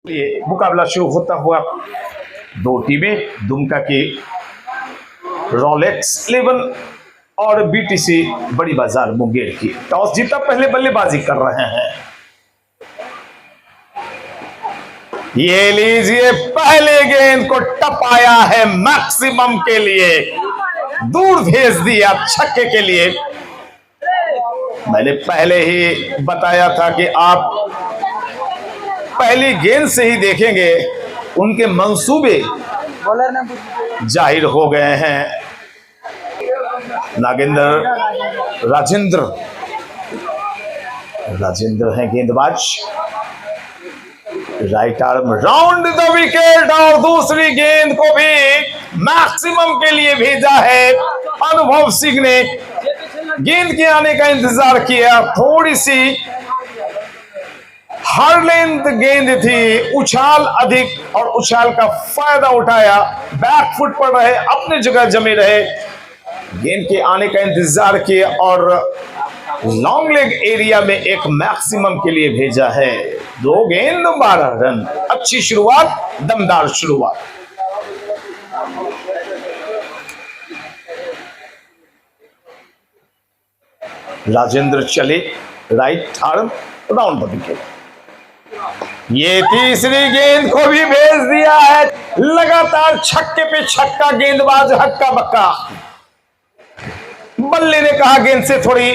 ये मुकाबला शुरू होता हुआ दो टीमें दुमका की रोलेक्स 11 और बीटीसी बड़ी बाजार मुंगेर की टॉस जीता पहले बल्लेबाजी कर रहे हैं। ये लीजिए पहले गेंद को टपाया है मैक्सिमम के लिए, दूर भेज दिया छक्के के लिए। मैंने पहले ही बताया था कि आप पहली गेंद से ही देखेंगे उनके मंसूबे जाहिर हो गए हैं। नागेंद्र राजेंद्र हैं गेंदबाज, right arm round the wicket और दूसरी गेंद को भी मैक्सिमम के लिए भेजा है। अनुभव सिंह ने गेंद के आने का इंतजार किया, थोड़ी सी हर लेंथ गेंद थी, उछाल अधिक और उछाल का फायदा उठाया, बैक फुट पर रहे, अपनी जगह जमे रहे, गेंद के आने का इंतजार किया और लॉन्ग लेग एरिया में एक मैक्सिमम के लिए भेजा है। 2 गेंद 12 रन, अच्छी शुरुआत, दमदार शुरुआत। राजेंद्र चले right arm round the wicket. ये तीसरी गेंद को भी भेज दिया है, लगातार छक्के पे छक्का, गेंदबाज हक्का बक्का। बल्ले ने कहा गेंद से थोड़ी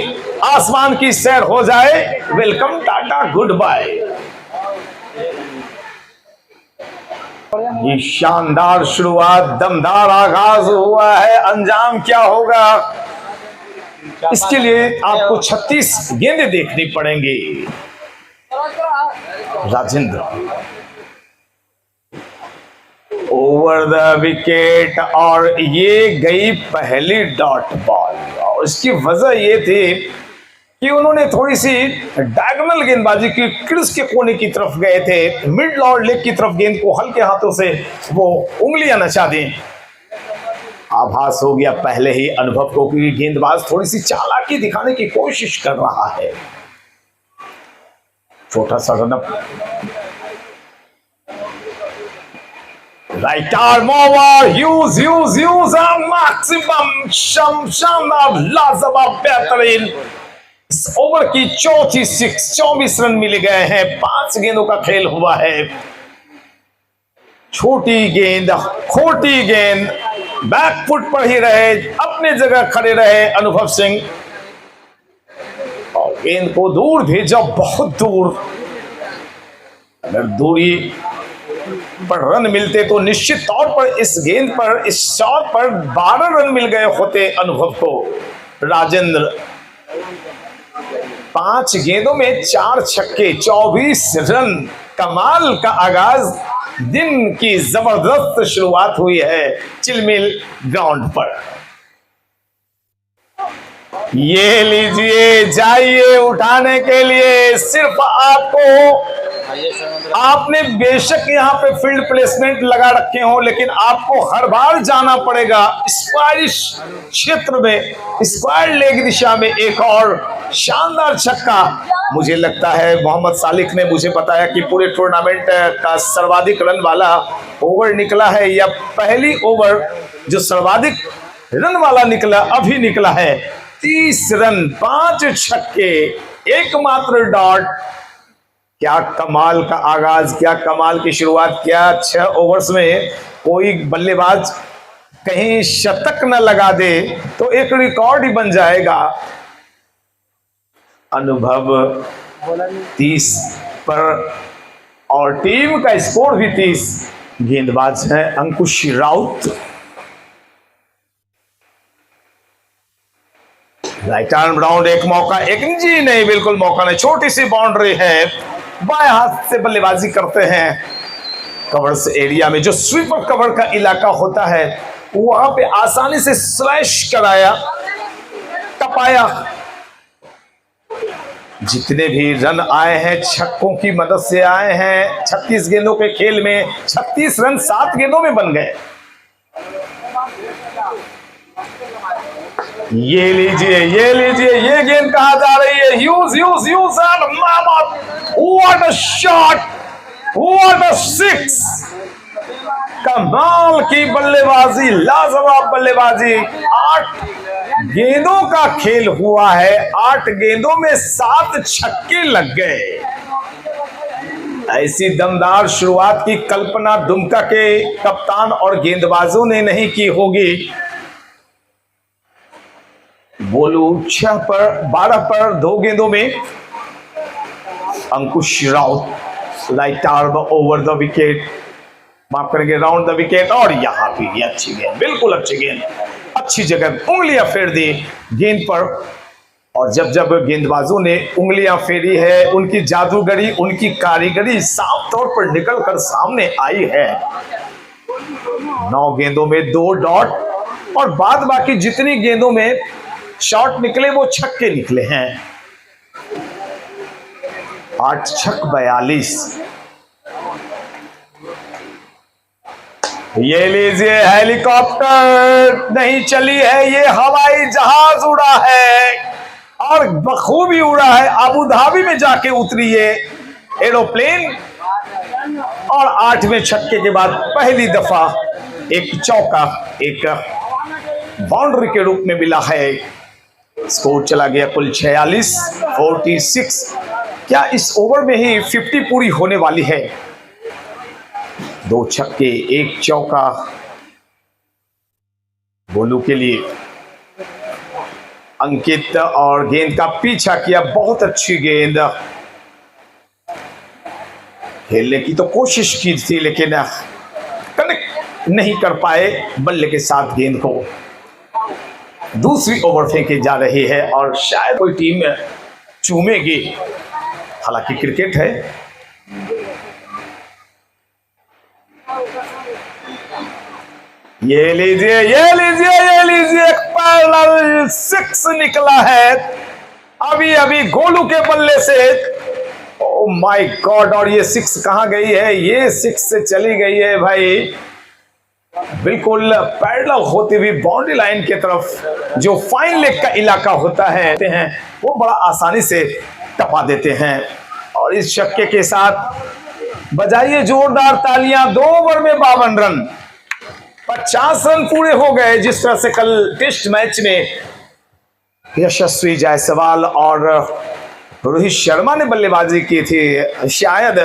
आसमान की सैर हो जाए, वेलकम टाटा गुड बाय। ये शानदार शुरुआत, दमदार आगाज हुआ है, अंजाम क्या होगा इसके लिए आपको 36 गेंदें देखनी पड़ेंगी। राजेंद्र ओवर द विकेट और ये गई पहली डॉट बॉल। और इसकी वजह ये थी कि उन्होंने थोड़ी सी डायगोनल गेंदबाजी की, क्रीज के कोने की तरफ गए थे, मिड लॉर्ड लेग की तरफ गेंद को हल्के हाथों से वो उंगलियां नचा दी। आभास हो गया पहले ही अनुभव को कि गेंदबाज थोड़ी सी चालाकी दिखाने की कोशिश कर रहा है। छोटा सा run up, right arm over, use maximum, शानदार, लाजवाब, बेहतरीन। इस ओवर की चौथी 24 रन मिल गए हैं, 5 गेंदों का खेल हुआ है। छोटी गेंद, खोटी गेंद, बैक फुट पर ही रहे, अपने जगह खड़े रहे अनुभव सिंह और गेंद को दूर भेजा, बहुत दूर। अगर दूरी पर रन मिलते तो निश्चित तौर पर इस गेंद पर, इस शॉट पर 12 रन मिल गए होते अनुभव को। राजेंद्र 5 गेंदों में 4 छक्के, 24 रन, कमाल का आगाज, दिन की जबरदस्त शुरुआत हुई है चिलमिल ग्राउंड पर। ये लीजिए, जाइए उठाने के लिए, सिर्फ आपको, आपने बेशक यहाँ पे फील्ड प्लेसमेंट लगा रखे हो, लेकिन आपको हर बार जाना पड़ेगा स्क्वायरिश क्षेत्र में, स्क्वायर लेग दिशा में। एक और शानदार छक्का, मुझे लगता है मोहम्मद सालिक ने मुझे बताया कि पूरे टूर्नामेंट का सर्वाधिक रन वाला ओवर निकला है, या पहली ओवर जो सर्वाधिक रन वाला निकला अभी निकला है। 30 रन, 5 छक्के, एकमात्र डॉट। क्या कमाल का आगाज, क्या कमाल की शुरुआत, क्या 6 ओवर्स में कोई बल्लेबाज कहीं शतक न लगा दे तो एक रिकॉर्ड ही बन जाएगा। अनुभव 30 पर और टीम का स्कोर भी 30। गेंदबाज है अंकुश राउत। राइट आर्म राउंड, एक मौका, एक जी नहीं, बिल्कुल मौका नहीं, छोटी सी बाउंड्री है, बाएं हाथ से बल्लेबाजी करते हैं। कवर्स एरिया में जो स्वीपर कवर का इलाका होता है वहां पे आसानी से स्लैश कराया, टपाया। जितने भी रन आए हैं छक्कों की मदद से आए हैं। 36 गेंदों के खेल में 36 रन 7 गेंदों में बन गए। ये लीजिए, ये गेंद कहां जा रही है? Use what a shot, what a six! कमाल की बल्लेबाजी, लाजवाब बल्लेबाजी। 8 गेंदों का खेल हुआ है, 8 गेंदों में 7 छक्के लग गए। ऐसी दमदार शुरुआत की कल्पना दुमका के कप्तान और गेंदबाजों ने नहीं की होगी। बोलू 6 पर 12 पर 2 गेंदों में Ankush Raut right arm over the wicket, माफ करेंगे राउंड द विकेट। और यहां भी अच्छी गेंद, बिल्कुल अच्छी गेंद, अच्छी जगह उंगलियां फेर दी गेंद पर। और जब जब गेंदबाजों ने उंगलियां फेरी है, उनकी जादूगरी, उनकी कारीगरी साफ तौर पर निकल कर सामने आई है। 9 गेंदों में 2 डॉट और बाद बाकी जितनी गेंदों में शॉट निकले वो छक्के निकले हैं। 8 छक 42। ये लीजिए, हेलीकॉप्टर नहीं चली है, ये हवाई जहाज उड़ा है और बखूबी उड़ा है। अबू धाबी में जाके उतरी है एरोप्लेन और 8वें छक्के के बाद पहली दफा एक चौका, एक बाउंड्री के रूप में मिला है। स्कोर चला गया कुल 46-46। क्या इस ओवर में ही 50 पूरी होने वाली है? 2 छक्के 1 चौका बोलू के लिए। अंकित और गेंद का पीछा किया, बहुत अच्छी गेंद, खेलने की तो कोशिश की थी लेकिन कनेक्ट नहीं कर पाए बल्ले के साथ गेंद को। दूसरी ओवर फेंकी जा रही है और शायद कोई टीम चूमेगी, हालांकि क्रिकेट है। ये लीजिए, ये लीजिए, ये लीजिए, पैरेलल 6 निकला है अभी अभी गोलू के बल्ले से। Oh my God! और ये 6 कहां गई है? ये 6 से चली गई है भाई, बिल्कुल पैरेलल होती हुई बाउंड्री लाइन की तरफ। जो फाइन लेग का इलाका होता है वो बड़ा आसानी से टपा देते हैं। और इस छक्के के साथ बजाइए जोरदार तालियां। 2 ओवर में 52 रन, 50 रन पूरे हो गए। जिस तरह से कल टेस्ट मैच में यशस्वी जायसवाल और रोहित शर्मा ने बल्लेबाजी की थी, शायद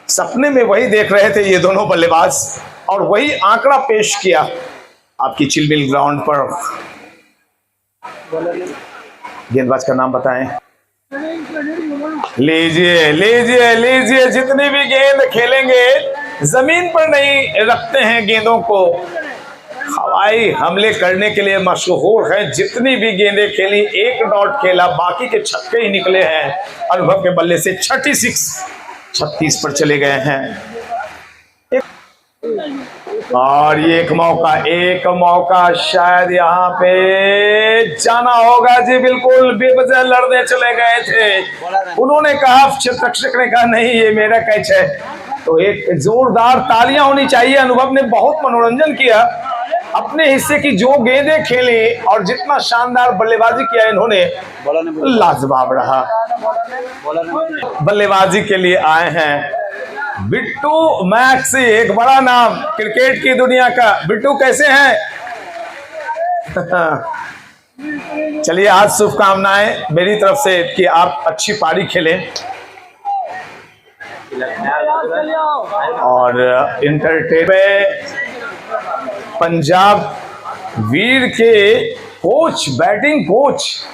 सपने में वही देख रहे थे ये दोनों बल्लेबाज और वही आंकड़ा पेश किया आपकी चिलमिल ग्राउंड पर। गेंदबाज का नाम बताएं। लीजिए, लीजिए, लीजिए, जितनी भी गेंद खेलेंगे जमीन पर नहीं रखते हैं गेंदों को, हवाई हमले करने के लिए मशहूर है। जितनी भी गेंदें खेली, 1 डॉट खेला, बाकी के छक्के ही निकले हैं। अनुभव के बल्ले से 36 पर चले गए हैं। और ये एक मौका शायद यहाँ पे जाना होगा जी, बिल्कुल बेवजह लड़ने चले गए थे। उन्होंने कहा, रक्षक ने कहा नहीं ये मेरा कैच है। तो एक जोरदार तालियां होनी चाहिए। अनुभव ने बहुत मनोरंजन किया, अपने हिस्से की जो गेंदें खेली और जितना शानदार बल्लेबाजी किया इन्होंने, लाजवाब रहा। बल्लेबाजी के लिए आए हैं बिट्टू मैक्सी, एक बड़ा नाम क्रिकेट की दुनिया का। बिट्टू कैसे हैं? चलिए, आज शुभकामनाएं मेरी तरफ से कि आप अच्छी पारी खेलें और इंटरटेनमेंट पंजाब वीर के कोच, बैटिंग कोच,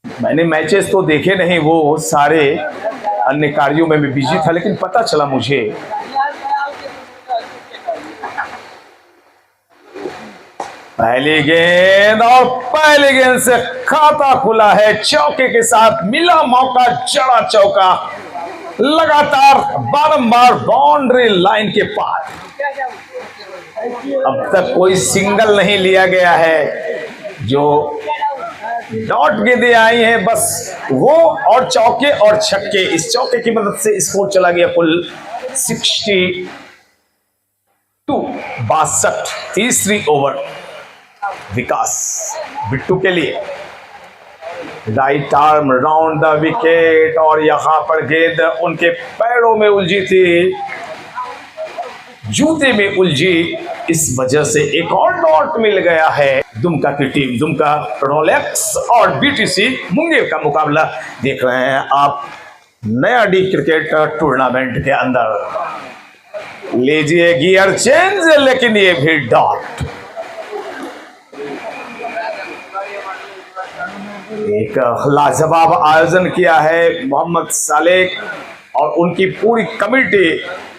मैंने मैचेस तो देखे नहीं, वो सारे अन्य कार्यों में मैं बिजी था, लेकिन पता चला मुझे पहली गेंद और पहली गेंद से खाता खुला है। चौके के साथ मिला मौका, जड़ा चौका, लगातार बारंबार बाउंड्री लाइन के पार। अब तक कोई सिंगल नहीं लिया गया है। जो डॉट गेंदें आई हैं बस वो और चौके और छक्के, इस चौके की मदद से स्कोर चला गया कुल 62। 62। तीसरी ओवर विकास बिट्टू के लिए। Right arm round the wicket, और यहां पर गेंद उनके पैरों में उलझी थी, जूते में उलझी, इस वजह से एक और डॉट मिल गया है। दुमका की टीम, दुमका रोलेक्स और बीटीसी मुंगेर का मुकाबला देख रहे हैं आप नया डी क्रिकेट टूर्नामेंट के अंदर। लीजिए गियर चेंज, लेकिन ये भी डॉट। एक लाजवाब आयोजन किया है मोहम्मद सालेक और उनकी पूरी कमेटी,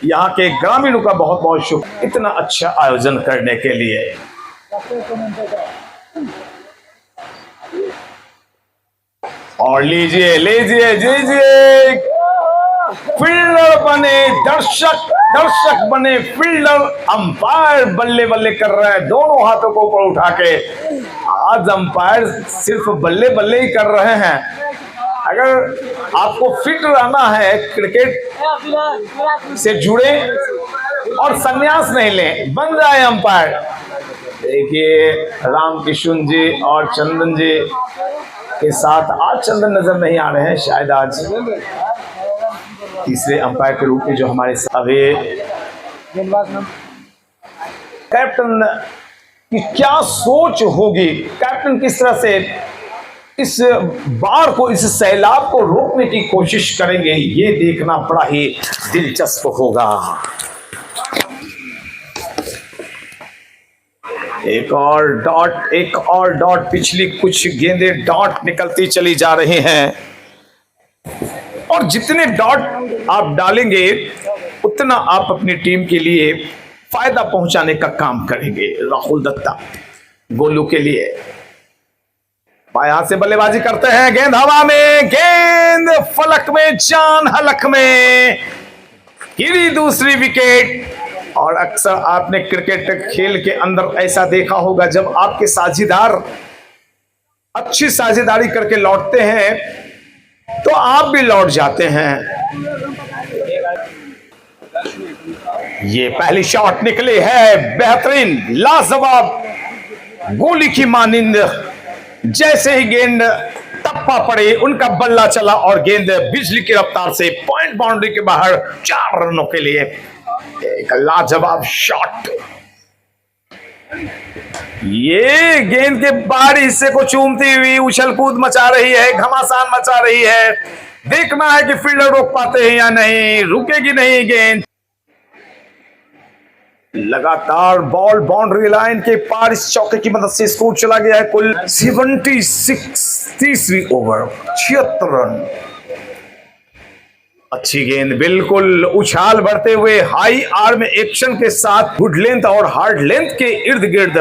यहाँ के ग्रामीणों का बहुत बहुत शुक्रिया इतना अच्छा आयोजन करने के लिए। और लीजिए लीजिए लीजिए, फील्डर बने दर्शक, दर्शक बने फील्डर, अंपायर बल्ले बल्ले कर रहे हैं दोनों हाथों को ऊपर उठा के। आज अंपायर सिर्फ बल्ले बल्ले ही कर रहे हैं। अगर आपको फिट रहना है, क्रिकेट से जुड़े और संन्यास नहीं लें, बन जाए अंपायर। देखिए रामकिशन जी और चंदन जी के साथ, आज चंदन नजर नहीं आ रहे हैं, शायद आज तीसरे अंपायर के रूप में जो हमारे अभी कैप्टन की क्या सोच होगी, कैप्टन किस तरह से इस बाढ़ को, इस सैलाब को रोकने की कोशिश करेंगे, ये देखना बड़ा ही दिलचस्प होगा। एक और डॉट, एक और डॉट, पिछली कुछ गेंदें डॉट निकलती चली जा रही हैं, और जितने डॉट आप डालेंगे उतना आप अपनी टीम के लिए फायदा पहुंचाने का काम करेंगे। राहुल दत्ता गोलू के लिए बाएं से बल्लेबाजी करते हैं, गेंद हवा में, गेंद फलक में, जान हलक में गिरी दूसरी विकेट। और अक्सर आपने क्रिकेट खेल के अंदर ऐसा देखा होगा, जब आपके साझीदार अच्छी साझेदारी करके लौटते हैं तो आप भी लौट जाते हैं। ये पहली शॉट निकली है बेहतरीन, लाजवाब, गोली की मानिंद। जैसे ही गेंद टप्पा पड़े, उनका बल्ला चला और गेंद बिजली की रफ्तार से पॉइंट बाउंड्री के बाहर 4 रनों के लिए। एक लाजवाब शॉट। ये गेंद के बाहरी हिस्से को चूमती हुई उछल कूद मचा रही है, घमासान मचा रही है। देखना है कि फील्डर रोक पाते हैं या नहीं, रुकेगी नहीं गेंद। लगातार बॉल बाउंड्री लाइन के पार इस चौके की मदद से स्कोर चला गया है कुल 76, तीसरी ओवर 76 रन। अच्छी गेंद, बिल्कुल उछाल बढ़ते हुए हाई आर्म एक्शन के साथ, गुड लेंथ और हार्ड लेंथ के इर्द गिर्द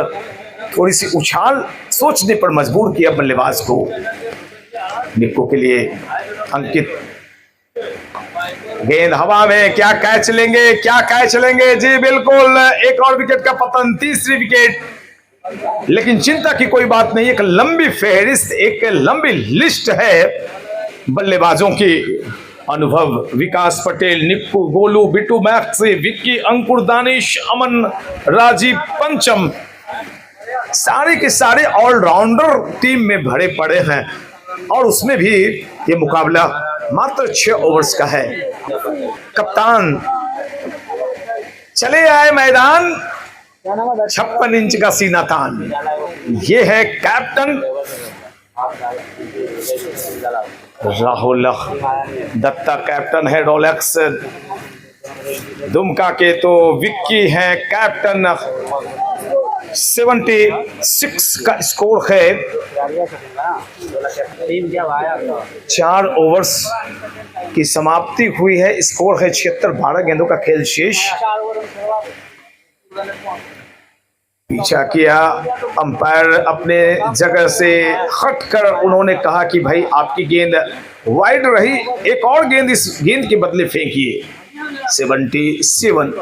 थोड़ी सी उछाल सोचने पर मजबूर किया बल्लेबाज को। निक्को के लिए अंकित, गेंद हवा में, क्या कैच लेंगे, क्या कैच लेंगे? जी बिल्कुल, एक और विकेट का पतन, तीसरी विकेट। लेकिन चिंता की कोई बात नहीं, एक लंबी फहरिस्त, एक लंबी लिस्ट है बल्लेबाजों की। अनुभव, विकास पटेल, निक्कू, गोलू, बिट्टू मैक्सी, विक्की, अंकुर, दानिश, अमन, राजीव, पंचम, सारे के सारे ऑलराउंडर टीम में भरे पड़े हैं। और उसमें भी ये मुकाबला मात्र 6 ओवर्स का है। कप्तान चले आए मैदान, 56 इंच का सीना तान। ये है कैप्टन राहुल दत्ता, कैप्टन है रोलेक्स। दुमका के तो विक्की है कैप्टन। 76 का स्कोर है। 4 ओवर्स की समाप्ति हुई है, स्कोर है 76, 12 गेंदों का खेल शेष। पीछा किया अंपायर अपने जगह से हटकर, उन्होंने कहा कि भाई आपकी गेंद वाइड रही, एक और गेंद इस गेंद के बदले फेंकिए। 77।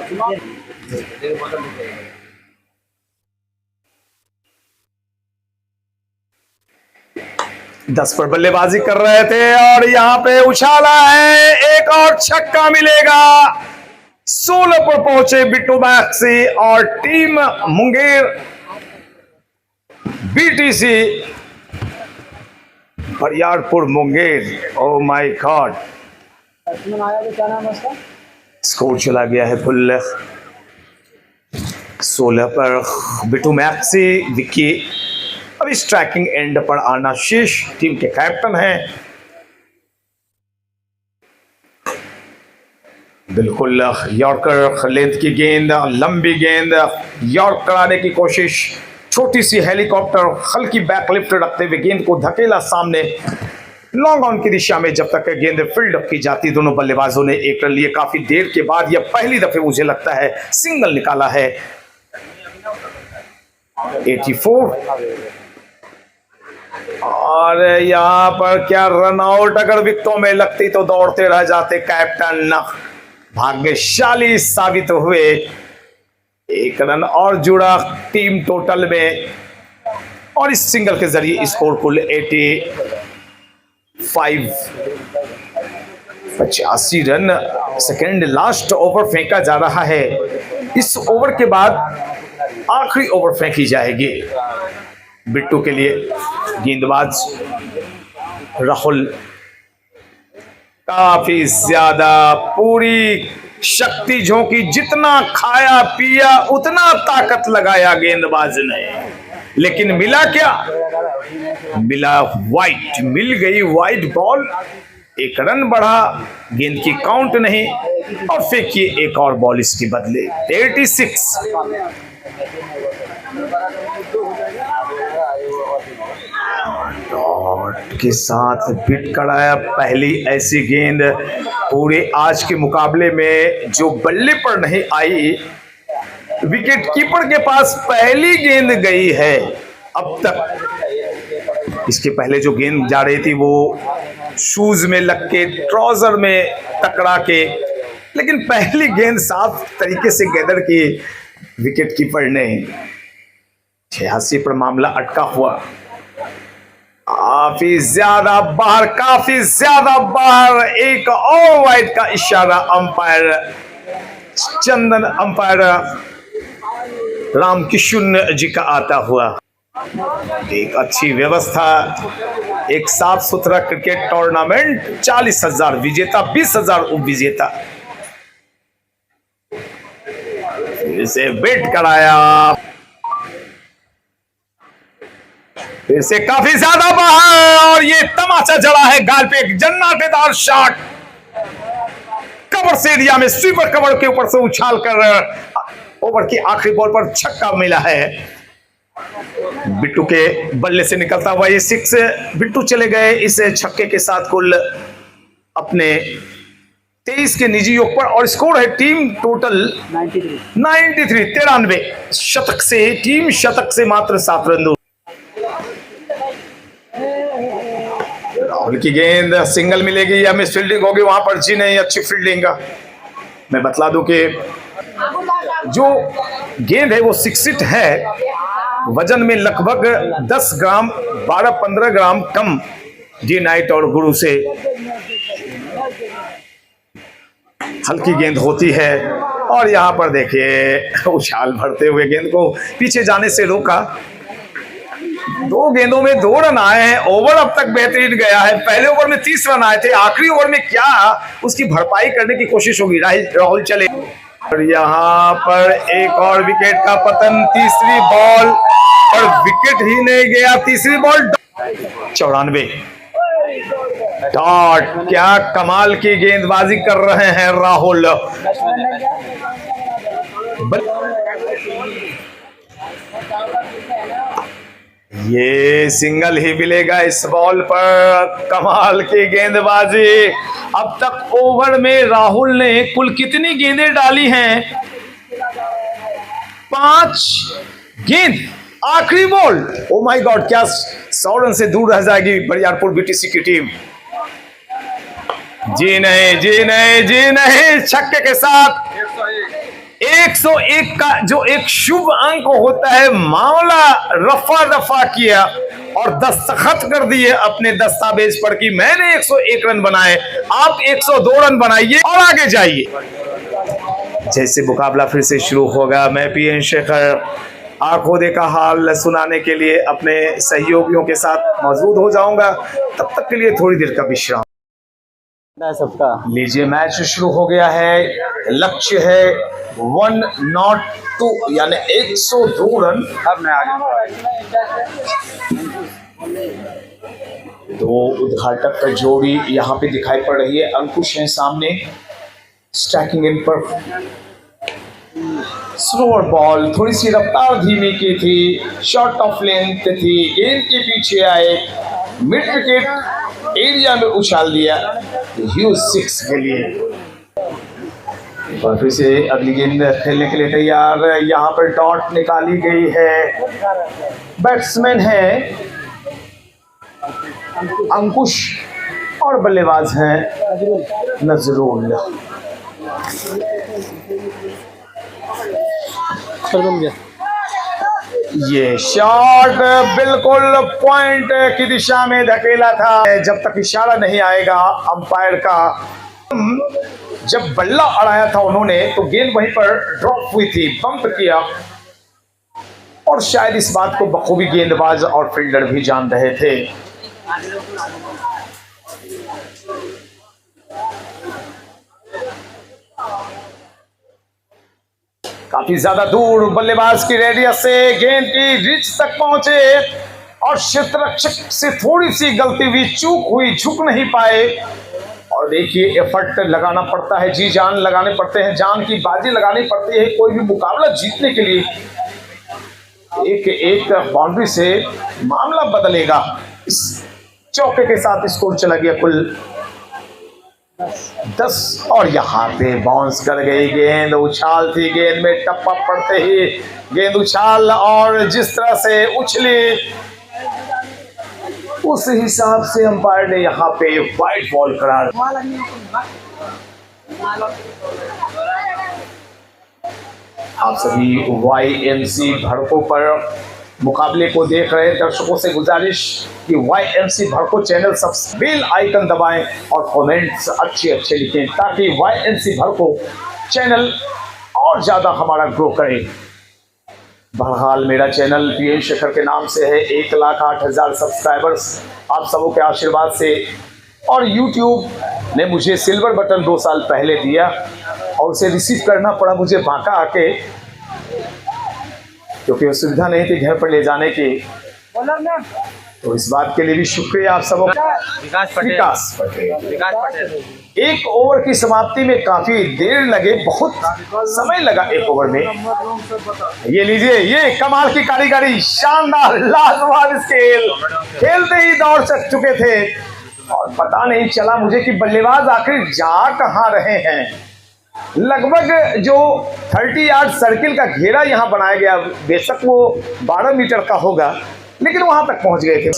10 पर बल्लेबाजी कर रहे थे और यहां पे उछाला है, एक और छक्का मिलेगा। 16 पर पहुंचे बिट्टू मैक्सी और team Munger BTC Bariyarpur Munger. Oh my God, क्या नाम है उसका? स्कोर चला गया है फुल 16 पर। बिट्टू मैक्सी विकी अब इस ट्रैकिंग एंड पर आना शेष टीम के कैप्टन हैं। बिल्कुल यॉर्कर लेंथ की गेंद, लंबी गेंद, यॉर्क कराने की कोशिश, छोटी सी हेलीकॉप्टर हल्की बैकलिफ्ट रखते हुए गेंद को धकेला सामने लॉन्ग ऑन की दिशा में। जब तक गेंद फील्ड की जाती, दोनों बल्लेबाजों ने एक रन लिए। काफी देर के बाद यह पहली दफे मुझे लगता है सिंगल निकाला है। 84 और यहां पर क्या रन आउट अगर विकेटों में लगती तो दौड़ते रह जाते कैप्टन। भाग्यशाली साबित हुए, एक रन और जुड़ा टीम टोटल में और इस सिंगल के जरिए स्कोर कुल 85 रन। सेकेंड लास्ट ओवर फेंका जा रहा है। इस ओवर के बाद आखिरी ओवर फेंकी जाएगी। बिट्टू के लिए गेंदबाज राहुल काफी ज्यादा पूरी शक्ति झोंकी, जितना खाया पिया उतना ताकत लगाया गेंदबाज ने, लेकिन मिला क्या? मिला वाइट, मिल गई वाइट बॉल। एक रन बढ़ा, गेंद की काउंट नहीं और फेंकिए एक और बॉल इसके बदले। 86 डॉट के साथ बिट कराया। पहली ऐसी गेंद पूरे आज के मुकाबले में जो बल्ले पर नहीं आई। विकेट कीपर के पास पहली गेंद गई है अब तक। इसके पहले जो गेंद जा रही थी वो शूज में लग के, ट्राउजर में टकरा के, लेकिन पहली गेंद साफ तरीके से गैदर की विकेट कीपर ने। 86 पर मामला अटका हुआ। काफी ज्यादा बाहर, काफी ज्यादा बाहर। एक और वाइड का इशारा अंपायर चंदन, अंपायर रामकिशन जी का आता हुआ। एक अच्छी व्यवस्था, एक साफ सुथरा क्रिकेट टूर्नामेंट। 40,000 विजेता, 20,000 उप विजेता। इसे बिट कराया, फिर से काफी ज्यादा बाहर और ये तमाचा जड़ा है गाल पे। एक जन्नतेदार शॉट कवर से एरिया में, स्वीपर कवर के ऊपर से उछाल कर ओवर की आखिरी बॉल पर छक्का मिला है। बिट्टू के बल्ले से निकलता हुआ ये 6। बिट्टू चले गए इस छक्के के साथ कुल अपने 23 के निजी योग पर और स्कोर है टीम टोटल 93। शतक से, टीम शतक से मात्र 7 रन दूर। राहुल की गेंद, सिंगल मिलेगी या मिस फील्डिंग होगी? वहां पर जी नहीं, अच्छी फील्डिंग का। मैं बतला दूं कि जो गेंद है वो 6 हिट है। वजन में लगभग 10 ग्राम, 12-15 ग्राम कम डे नाइट और गुरु से हल्की गेंद होती है। और यहां पर देखिए उछाल भरते हुए गेंद को पीछे जाने से रोका। 2 गेंदों में 2 रन आए हैं। ओवर अब तक बेहतरीन गया है। पहले ओवर में 30 रन आए थे, आखिरी ओवर में क्या उसकी भरपाई करने की कोशिश होगी। राहुल चले और यहां पर एक और विकेट का पतन। तीसरी बॉल और विकेट ही नहीं गया। तीसरी बॉल 94 डॉट। क्या कमाल की गेंदबाजी कर रहे हैं राहुल। ये सिंगल ही मिलेगा इस बॉल पर। कमाल की गेंदबाजी। अब तक ओवर में राहुल ने कुल कितनी गेंदें डाली हैं? 5 गेंद। आखिरी बॉल, ओ माय गॉड, क्या 100 रन से दूर रह जाएगी बरियारपुर बीटीसी की टीम? जी नहीं, जी नहीं, जी नहीं। छक्के के साथ 101 का जो एक शुभ अंक होता है, मामला रफा दफा किया और दस्तखत कर दिए अपने दस्तावेज पर कि मैंने 101 रन बनाए, आप 102 रन बनाइए और आगे जाइए। जैसे मुकाबला फिर से शुरू होगा, मैं पीएन शेखर आंखों देखा हाल सुनाने के लिए अपने सहयोगियों के साथ मौजूद हो जाऊंगा। तब तक के लिए थोड़ी देर का विश्राम सबका लीजिए। मैच शुरू हो गया है। लक्ष्य है 102 यानी 102 रन। अब मैं आगे दो उद्घाटक का जोड़ी यहाँ पे दिखाई पड़ रही है। अंकुश है सामने, स्ट्राइकिंग इन पर। स्लोअर बॉल, थोड़ी सी रफ्तार धीमी की थी, शॉर्ट ऑफ लेंथ थी, गेंद के पीछे आए, मिड विकेट एरिया में उछाल दिया, ह्यूज 6 के लिए। और फिर से अगली गेंद खेलने के लिए तैयार। यहाँ पर डॉट निकाली गई है। बैट्समैन है अंकुश और बल्लेबाज हैं नजरुल। ये शॉट बिल्कुल पॉइंट की दिशा में धकेला था। जब तक इशारा नहीं आएगा अंपायर का। जब बल्ला अड़ाया था उन्होंने तो गेंद वहीं पर ड्रॉप हुई थी, बम्प किया। और शायद इस बात को बखूबी गेंदबाज और फील्डर भी जान रहे थे। काफी ज्यादा दूर बल्लेबाज की रेडियस से गेंद की रिच तक पहुंचे और क्षेत्ररक्षक से थोड़ी सी गलती हुई, चूक हुई, झुक नहीं पाए। और देखिए एफर्ट लगाना पड़ता है, जी जान लगाने पड़ते हैं, जान की बाजी लगानी पड़ती है कोई भी मुकाबला जीतने के लिए। एक बाउंड्री से मामला बदलेगा। इस चौके के साथ स्कोर चला गया कुल 10। और यहाँ पे बाउंस कर गई गेंद। उछाल थी गेंद में, टप्पा पड़ते ही गेंद उछाल, और जिस तरह से उछली उस हिसाब से अंपायर ने यहाँ पे वाइड बॉल करार। आप सभी YMC भड़कों पर मुकाबले को देख रहे दर्शकों से गुजारिश कि YMC भड़को चैनल सब बेल आइकन दबाएं और कमेंट्स अच्छे लिखें ताकि YMC भड़को चैनल और ज्यादा हमारा ग्रो करे। बहरहाल मेरा चैनल PM शेखर के नाम से है। 1,08,000 सब्सक्राइबर्स आप सबों के आशीर्वाद से। और YouTube ने मुझे सिल्वर बटन 2 साल पहले दिया और उसे रिसीव करना पड़ा मुझे बांका आके, क्योंकि वो सुविधा नहीं थी घर पर ले जाने की। तो इस बात के लिए भी शुक्रिया आप सबों का। विकास पटेल। 1 ओवर की समाप्ति में काफी देर लगे, बहुत समय लगा 1 ओवर में। ये लीजिए, ये कमाल की कारीगरी, शानदार लाजवाब स्केल। खेलते ही दौड़ चुके थे और पता नहीं चला मुझे कि बल्लेबाज आखिर जा कहां रहे हैं। लगभग जो 30 यार्ड सर्किल का घेरा यहां बनाया गया, बेशक वो 12 मीटर का होगा, लेकिन वहां तक पहुंच गए थे।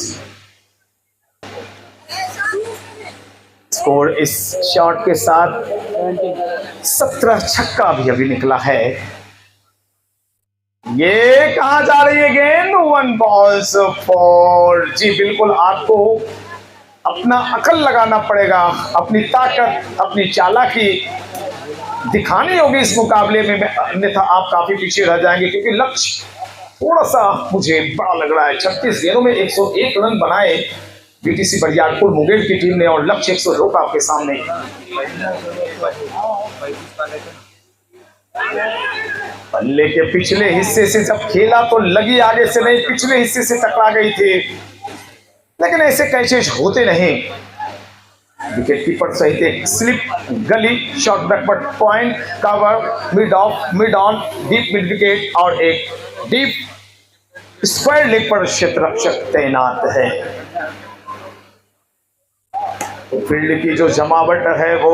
स्कोर इस शॉट के साथ 17 छक्का भी अभी निकला है। ये कहां जा रही है गेंद? 1 बॉल्स 4। जी बिल्कुल, आपको अपना अकल लगाना पड़ेगा, अपनी ताकत, अपनी चालाकी दिखानी होगी इस मुकाबले में, अन्यथा आप काफी पीछे रह जाएंगे। क्योंकि लक्ष्य थोड़ा सा मुझे बड़ा लग रहा है। 36 गेंदों में 101 रन बनाए BTC बरियारपुर मुंगेर की टीम ने और लक्ष्य 102 का आपके सामने। बल्ले के पिछले हिस्से से जब खेला तो लगी आगे से नहीं, पिछले हिस्से से टकरा गई थी, लेकिन ऐसे कैचेज होते नहीं। विकेट कीपर सहित एक स्लिप गली, short backward point, cover, mid of, mid on, deep mid wicket और एक डीप स्क्वायर लेग पर क्षेत्ररक्षक तैनात है। तो फील्ड की जो जमावट है वो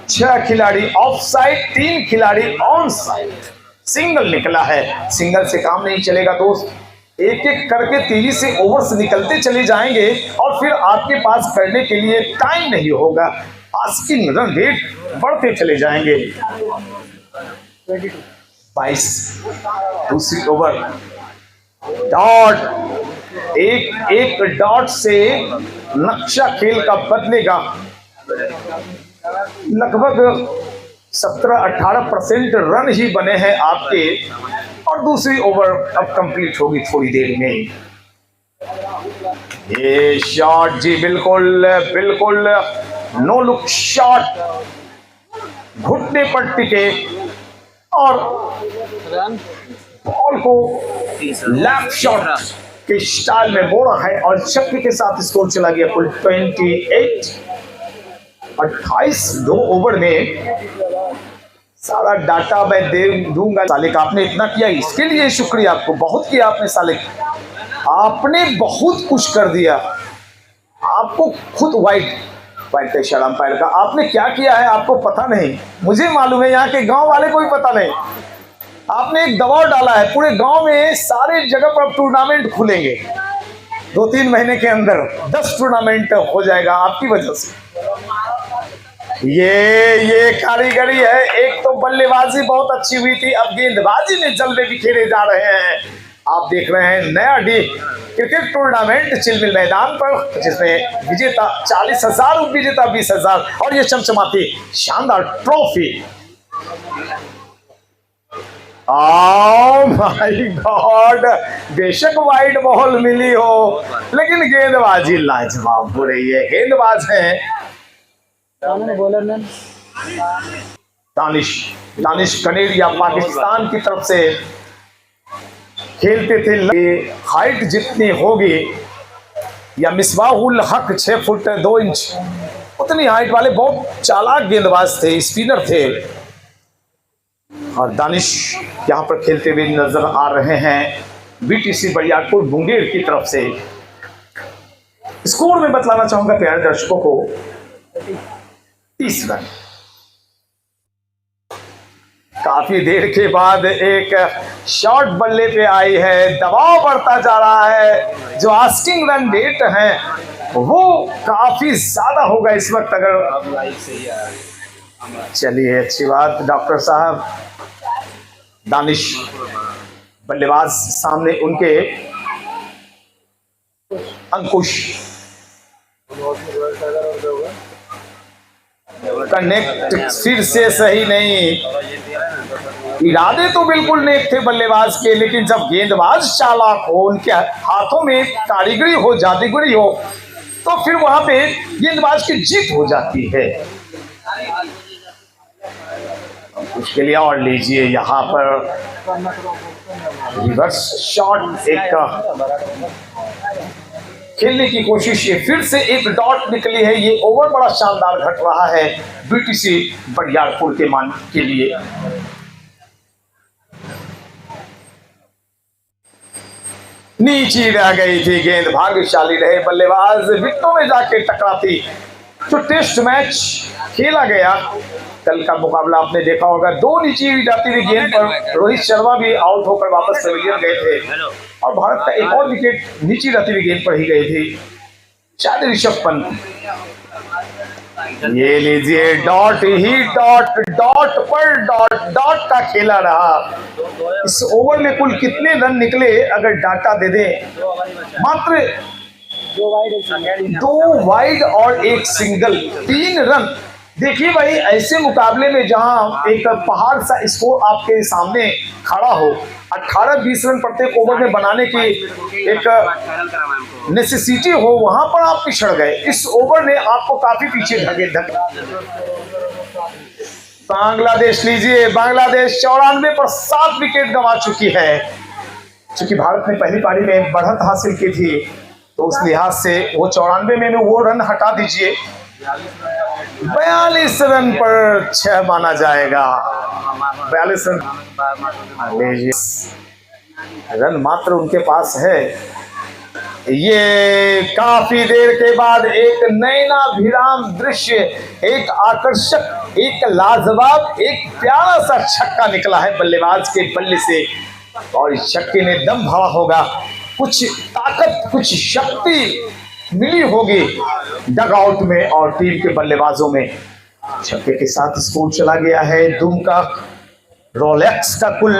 6 खिलाड़ी ऑफ साइड, 3 खिलाड़ी ऑन साइड। सिंगल निकला है। सिंगल से काम नहीं चलेगा दोस्त, एक एक करके तेजी से ओवर्स निकलते चले जाएंगे और फिर आपके पास करने के लिए टाइम नहीं होगा। आस्किंग रन रेट बढ़ते चले जाएंगे। 22 दूसरी ओवर। डॉट, एक डॉट से नक्शा खेल का बदलेगा। लगभग 17-18% रन ही बने हैं आपके, और दूसरी ओवर अब कंप्लीट होगी थोड़ी देर में। ये शॉट जी बिल्कुल बिल्कुल नो लुक शॉट, घुटने पर टिके और बॉल को लेफ्ट शॉट के स्टाइल में मोड़ा है और छक्के के साथ स्कोर चला गया कुल 28। 28 2 ओवर में। सारा डाटा मैं दे दूंगा। सालिक आपने इतना किया, इसके लिए शुक्रिया, आपको बहुत किया आपने सालिक, आपने बहुत कुछ कर दिया। आपको खुद वाइट का इशारा अंपायर का आपने क्या किया है आपको पता नहीं, मुझे मालूम है, यहाँ के गांव वाले को भी पता नहीं। आपने एक दबाव डाला है पूरे गांव में, सारे जगह पर टूर्नामेंट खुलेंगे 2-3 महीने के अंदर, 10 टूर्नामेंट हो जाएगा आपकी वजह से। ये कारीगरी है। एक तो बल्लेबाजी बहुत अच्छी हुई थी, अब गेंदबाजी में जलवे बिखेरे जा रहे हैं। आप देख रहे हैं नया क्रिकेट टूर्नामेंट चिलमिल मैदान पर, जिसमें विजेता 40,000, उपविजेता 20,000 और ये चमचमाती शानदार ट्रॉफी। माय गॉड, बेशक वाइड बॉल मिली हो लेकिन गेंदबाजी लाजवाब हो रही है। गेंदबाज हैं दानिश कनेरिया, पाकिस्तान की तरफ से खेलते थे। हाइट जितनी होगी या मिसबाहुल हक 6 फुट 2 इंच, उतनी हाइट वाले बहुत चालाक गेंदबाज थे, स्पिनर थे। और दानिश यहाँ पर खेलते हुए नजर आ रहे हैं बीटीसी बरियारपुर मुंगेर की तरफ से। स्कोर में बतलाना चाहूंगा प्यारे दर्शकों को, 30 रन। काफी देर के बाद एक शॉट बल्ले पे आई है, दबाव बढ़ता जा रहा है, जो आस्किंग रन रेट है वो काफी ज्यादा होगा इस वक्त। अगर चलिए अच्छी बात, डॉक्टर साहब दानिश बल्लेबाज सामने उनके अंकुश, कनेक्ट फिर से सही नहीं। इरादे तो बिल्कुल नेक थे बल्लेबाज के, लेकिन जब गेंदबाज चालाक हो, उनके हाथों में कारीगरी हो, जादूगरी हो, तो फिर वहां पे गेंदबाज की जीत हो जाती है। उसके लिए और लीजिए यहाँ पर रिवर्स शॉट, एक खेलने की कोशिश, ये फिर से एक डॉट निकली है। ये ओवर बड़ा शानदार घट रहा है बीटीसी बरियारपुर के मान के लिए। नीचे रह गई थी गेंद, भाग्यशाली रहे बल्लेबाज, विकेटों में जाके टकराती। जो टेस्ट मैच खेला गया, कल का मुकाबला आपने देखा होगा, 2 नीचे जाती हुई गेंद पर रोहित शर्मा भी आउट होकर वापस पवेलियन गए थे और भारत का एक और विकेट नीचे जाती हुई गेंद पर ही गई थी, शायद ऋषभ पंत। ये लीजिए डॉट ही डॉट, डॉट पर डॉट, डॉट का खेला रहा। इस ओवर में कुल कितने रन निकले अगर डाटा दे दें, मात्र 2 वाइड और 1 सिंगल, 3 रन। देखिए भाई, ऐसे मुकाबले में जहां एक पहाड़ सा स्कोर आपके सामने खड़ा हो, 18-20 रन प्रत्येक ओवर में बनाने की एक नेसेसिटी हो, वहां पर आप पिछड़ गए। इस ओवर ने आपको काफी पीछे धकेल। बांग्लादेश लीजिए, बांग्लादेश 94 पर 7 विकेट गंवा चुकी है। चूंकि भारत ने पहली पारी में बढ़त हासिल की थी, तो उस लिहाज से वो 94 में वो रन हटा दीजिए, 42 रन पर 6 माना जाएगा। 42 रन मात्र उनके पास है। ये काफी देर के बाद एक नयनाभिराम दृश्य, एक आकर्षक, एक लाजवाब, एक प्यारा सा छक्का निकला है बल्लेबाज के बल्ले से, और इस छक्के ने दम भरा होगा, कुछ ताकत, कुछ शक्ति मिली होगी डगआउट में और टीम के बल्लेबाजों में। छक्के के साथ स्कोर चला गया है दुम का रोलेक्स का कुल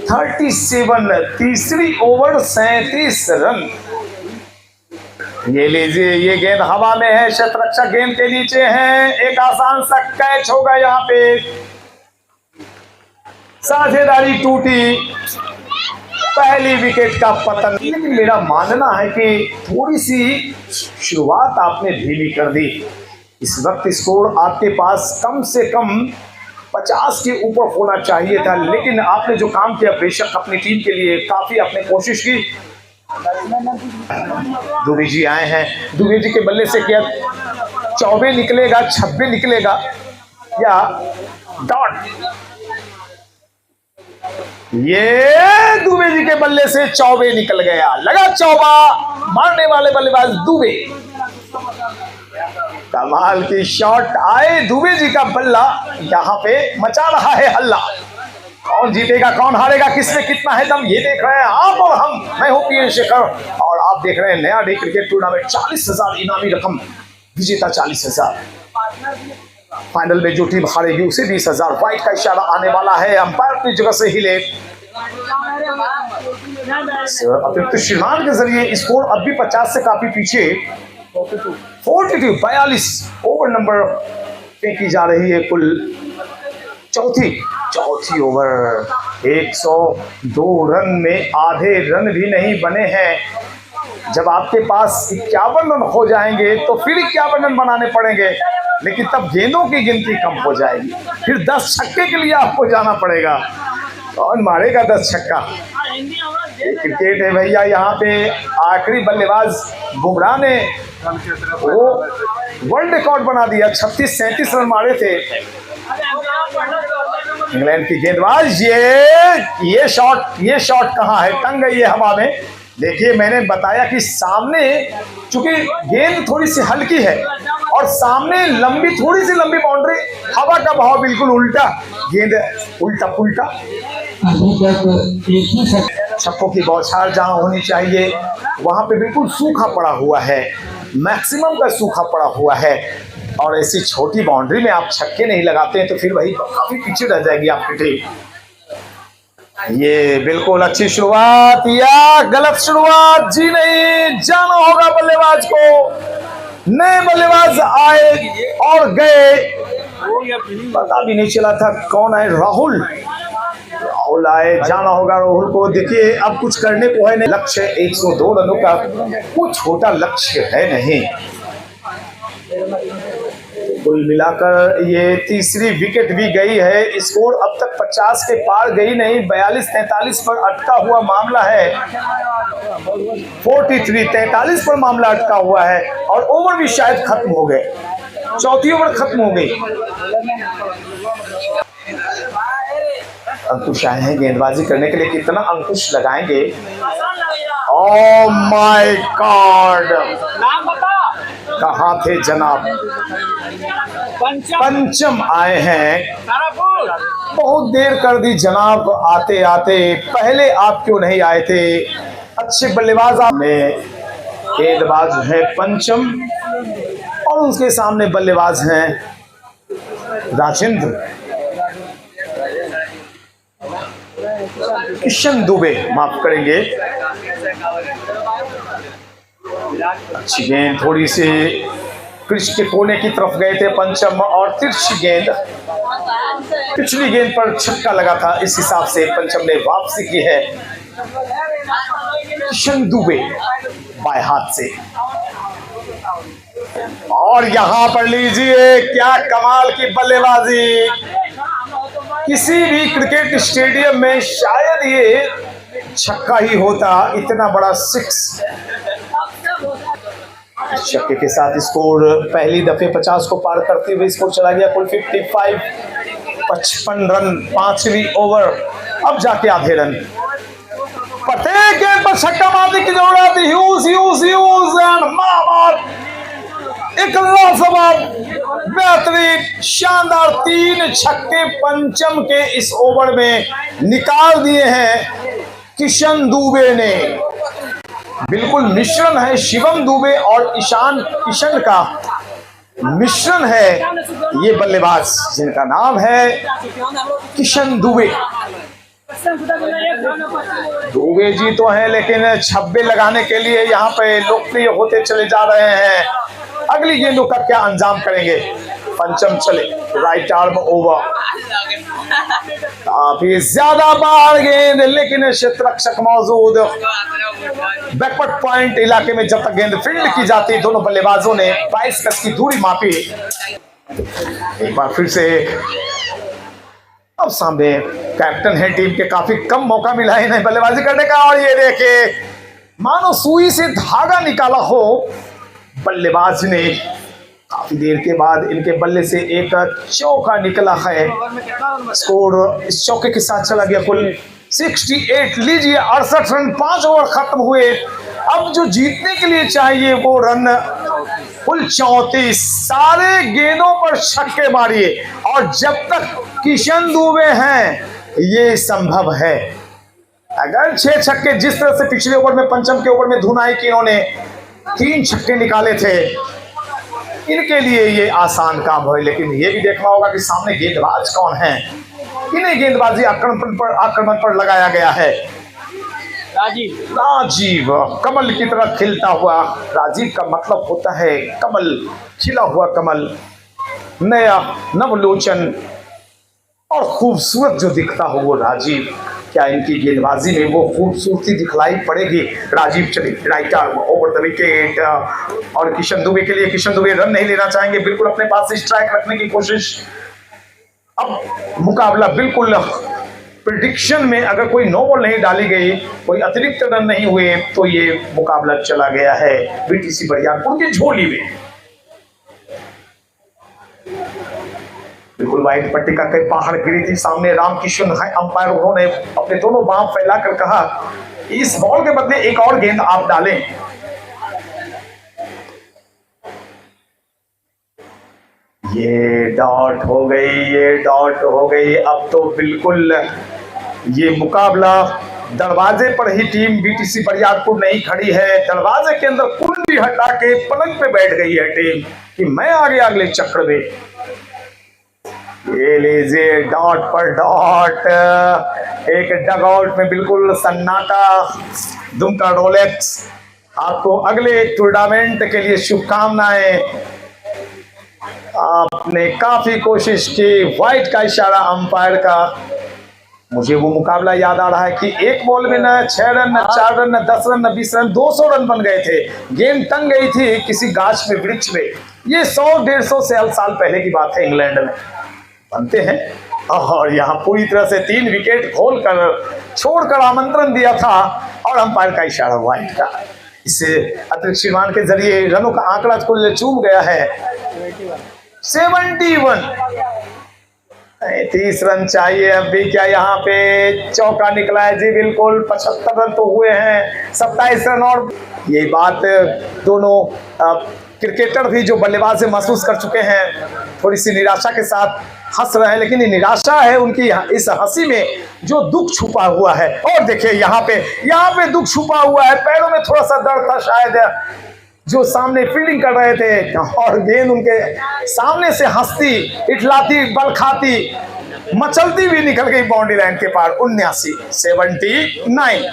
37, तीसरी ओवर 37 रन। ये लीजिए, ये गेंद हवा में है, शतरक्षक गेंद के नीचे है, एक आसान सा कैच होगा यहाँ पे। साझेदारी टूटी, पहली विकेट का पतन। लेकिन मेरा मानना है कि थोड़ी सी शुरुआत आपने धीमी कर दी। इस वक्त स्कोर आपके पास कम से कम 50 के ऊपर होना चाहिए था, लेकिन आपने जो काम किया बेशक अपनी टीम के लिए काफी आपने कोशिश की। दुबे जी आए हैं, दुबे जी के बल्ले से क्या 24 निकलेगा, 26 निकलेगा या डॉट? ये दुबे जी के बल्ले से 24 निकल गया। लगा चौबा, मारने वाले बल्लेबाज दुबे। कमाल की शॉट आए, दुबे जी का बल्ला यहाँ पे मचा रहा है हल्ला। कौन जीतेगा कौन हारेगा, किसमें कितना है दम, ये देख रहे हैं आप और हम। मैं हूं पीएन शेखर और आप देख रहे हैं नया डे क्रिकेट टूर्नामेंट। 40,000 इनामी रकम, विजेता 40,000। फाइनल में जो टीम हारेगी उसे 20,000। वाइट का इशारा आने वाला है, अंपायर अपनी जगह से हिले। अतिरिक्त श्रीमान के जरिए स्कोर अब भी 50 से काफी पीछे। 42 ओवर नंबर फेंकी जा रही है। कुल चौथी ओवर। 102 रन में आधे रन भी नहीं बने हैं। जब आपके पास 51 रन हो जाएंगे तो फिर 51 रन बनाने पड़ेंगे, लेकिन तब गेंदों की गिनती कम हो जाएगी। फिर 10 छक्के के लिए आपको जाना पड़ेगा। कौन मारेगा 10 छक्का? क्रिकेट है भैया। यहाँ पे आखिरी बल्लेबाज बुमराह ने वो वर्ल्ड रिकॉर्ड बना दिया। 36-37 रन मारे थे। इंग्लैंड की गेंदबाज, ये शॉट कहाँ है? टंग गई है हवा में। देखिए, मैंने बताया कि सामने चूंकि गेंद थोड़ी सी हल्की है और सामने थोड़ी सी लंबी बाउंड्री, हवा का बहाव बिल्कुल उल्टा, गेंद उल्टा पुल्टा। छक्कों की बौछार जहां होनी चाहिए वहां पे बिल्कुल सूखा पड़ा हुआ है, मैक्सिमम का सूखा पड़ा हुआ है। और ऐसी छोटी बाउंड्री में आप छक्के नहीं लगाते हैं तो फिर वही काफी पीछे रह जाएगी आपकी टीम। ये बिल्कुल अच्छी शुरुआत या गलत शुरुआत? जी नहीं, जाना होगा बल्लेबाज को। नए बल्लेबाज आए और गए, पता भी नहीं चला था कौन आए। राहुल आए, जाना होगा राहुल को। देखिए, अब कुछ करने को है नहीं। लक्ष्य 102 रनों का कोई छोटा लक्ष्य है नहीं। कुल मिलाकर ये तीसरी विकेट भी गई है। स्कोर अब तक 50 के पार गई नहीं, 42-43 पर अटका हुआ मामला है। 43-43 पर मामला अटका हुआ है और ओवर भी शायद खत्म हो गए। चौथी ओवर खत्म हो गई। अंकुश आए हैं गेंदबाजी करने के लिए। कितना अंकुश लगाएंगे? ओह माय गॉड, कहाँ थे जनाब? पंचम आए हैं। बहुत देर कर दी जनाब आते आते। पहले आप क्यों नहीं आए थे? अच्छे बल्लेबाज आपने। गेंदबाज है पंचम और उसके सामने बल्लेबाज हैं राजेंद्र, किशन दुबे, माफ करेंगे। अच्छी गेंद, थोड़ी सी पिच के कोने की तरफ गए थे पंचम और तिरछी गेंद, पिछली गेंद पर छक्का लगा था। इस हिसाब से पंचम ने वापसी की है। किशन दुबे बाएं हाथ से, और यहां पर लीजिए क्या कमाल की बल्लेबाजी। किसी भी क्रिकेट स्टेडियम में शायद ये छक्का ही होता, इतना बड़ा 6। छक्के के साथ स्कोर पहली दफे 50 को पार करते हुए स्कोर चला गया कुल 55 रन। 5वीं ओवर, अब जाके आधे रन। प्रत्येक गेंद पर छक्का मारने की जरूरत। एक लाजवाब, बेहतरीन, शानदार 3 छक्के पंचम के इस ओवर में निकाल दिए हैं किशन दुबे ने। बिल्कुल मिश्रण है शिवम दुबे और ईशान किशन का मिश्रण है ये बल्लेबाज, जिनका नाम है किशन दुबे। दुबे जी तो हैं, लेकिन छब्बे लगाने के लिए यहाँ पे लोकप्रिय होते चले जा रहे हैं। अगली गेंदों का क्या अंजाम करेंगे? पंचम चले, राइट आर्म ओवर। काफी ज्यादा बाहर गेंद, लेकिन क्षेत्र रक्षक मौजूद। बैकवर्ड पॉइंट इलाके में जब तक गेंद फील्ड की जाती, दोनों बल्लेबाजों ने 22 गज की दूरी मापी। एक बार फिर से अब सामने कैप्टन है टीम के, काफी कम मौका मिला है इन्हें बल्लेबाजी करने का, और ये देखे मानो सुई से धागा निकाला हो बल्लेबाज ने। काफी देर के बाद इनके बल्ले से एक चौका निकला है। स्कोर इस चौके के साथ चला गया कुल 68। लीजिए 68 रन, 5 ओवर खत्म हुए। अब जो जीतने के लिए चाहिए वो रन कुल 34। सारे गेंदों पर छक्के मारिए, और जब तक किशन दुबे हैं ये संभव है। अगर 6 छक्के जिस तरह से पिछले ओवर में, पंचम के ओवर में धुनाई की इन्होंने 3 छक्के निकाले थे, इनके लिए ये आसान काम है। लेकिन ये भी देखना होगा कि सामने गेंदबाज कौन है। इन्हें गेंदबाजी आक्रमण पर लगाया गया है। राजीव कमल की तरह खिलता हुआ। राजीव का मतलब होता है कमल, खिला हुआ कमल, नया नवलोचन और खूबसूरत जो दिखता हो वो राजीव। क्या इनकी गेंदबाजी में वो खूबसूरती दिखलाई पड़ेगी? राजीव चले राइटर ओवर द विकेट, और किशन दुबे के लिए, किशन दुबे रन नहीं लेना चाहेंगे, बिल्कुल अपने पास स्ट्राइक रखने की कोशिश। अब मुकाबला बिल्कुल प्रेडिक्शन में, अगर कोई नो बॉल नहीं डाली गई, कोई अतिरिक्त रन नहीं हुए, तो ये मुकाबला चला गया है बीटीसी बरियारपुर की झोली में। बिल्कुल वाइट पट्टी का कई बाहर गिरी थी। सामने रामकिशन है अंपायर, उन्होंने अपने दोनों बाम फैलाकर कहा इस बॉल के बदले एक और गेंद आप डालें। ये डॉट हो गई, ये डॉट हो गई। अब तो बिल्कुल ये मुकाबला दरवाजे पर ही टीम बीटीसी बरियारपुर नहीं खड़ी है। दरवाजे के अंदर कुंडी हटा के पलंग पे बैठ गई है टीम कि मैं आ गया अगले चक्र में। ये लीजिए डॉट पर डॉट। एक डगआउट में बिल्कुल सन्नाटा। दुमका रोलेक्स आपको अगले टूर्नामेंट के लिए शुभकामनाएं। आपने काफी कोशिश की, व्हाइट का इशारा अंपायर का। मुझे वो मुकाबला याद आ रहा है कि एक बॉल में न 6 रन, न 4 रन, न 10 रन, न 20 रन, 200 रन बन गए थे। गेंद टंग गई थी किसी गाछ में, वृक्ष में। ये 100-150 साल पहले की बात है। इंग्लैंड में बनते हैं, और यहाँ पूरी तरह से 3 विकेट खोलकर छोड़कर आमंत्रण दिया था, और अंपायर का इशारा व्हाइट का। इससे अतिरिक्त श्रीमान के जरिए रनों का आंकड़ा कुल चूम गया है 71। 30 रन चाहिए अब भी। क्या यहाँ पे चौका निकला है? जी बिल्कुल। 75 रन तो हुए हैं, 27 रन। और ये बात दोनों क्रिकेटर भी जो बल्लेबाज से महसूस कर चुके हैं, थोड़ी सी निराशा के साथ हंस रहे हैं, लेकिन ये निराशा है उनकी इस हंसी में जो दुख छुपा हुआ है। और देखिए यहाँ पे दुख छुपा हुआ है। पैरों में थोड़ा सा दर्द था शायद, जो सामने फील्डिंग कर रहे थे, और गेंद उनके सामने से हंसती, इठलाती, बल खाती, मचलती भी निकल गई बाउंड्री लाइन के पार। 79।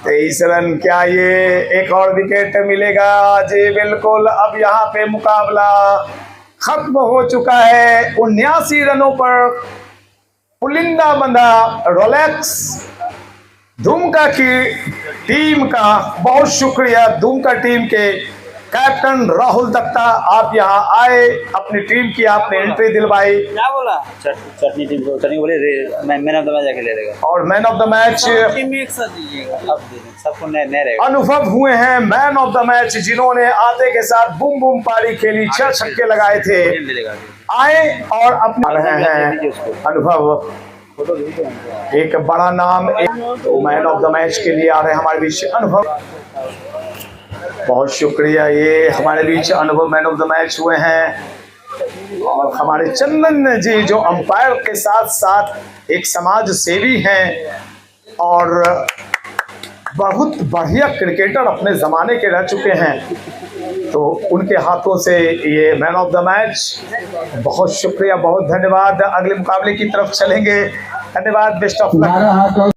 23 रन। क्या ये एक और विकेट मिलेगा? जी बिल्कुल। अब यहाँ पे मुकाबला खत्म हो चुका है 79 रनों पर। पुलिंदा बंदा रोलेक्स दुमका की टीम का बहुत शुक्रिया। दुमका टीम के कैप्टन राहुल दत्ता, आप यहाँ आए, अपनी टीम की आपने एंट्री दिलवाई। क्या बोला? चटनी टीम को चटनी बोले मैन ऑफ द मैच जाके ले लेगा। और man of the match team एक साथ दीजिएगा, अब सबको नए रहेगा। अनुभव हुए हैं मैन ऑफ द मैच, जिन्होंने आते के साथ बूम बूम पारी खेली, 6 छक्के लगाए थे। आए और अपना रहे हैं अनुभव, एक बड़ा नाम। तो मैन ऑफ द मैच के लिए आ रहे हैं हमारे बीच अनुभव। बहुत शुक्रिया। ये हमारे बीच अनुभव मैन ऑफ द मैच हुए हैं। और हमारे चंदन जी जो अंपायर के साथ साथ एक समाज सेवी हैं और बहुत बढ़िया क्रिकेटर अपने ज़माने के रह चुके हैं, तो उनके हाथों से ये मैन ऑफ द मैच। बहुत शुक्रिया, बहुत धन्यवाद। अगले मुकाबले की तरफ चलेंगे। धन्यवाद, बेस्ट ऑफ लक।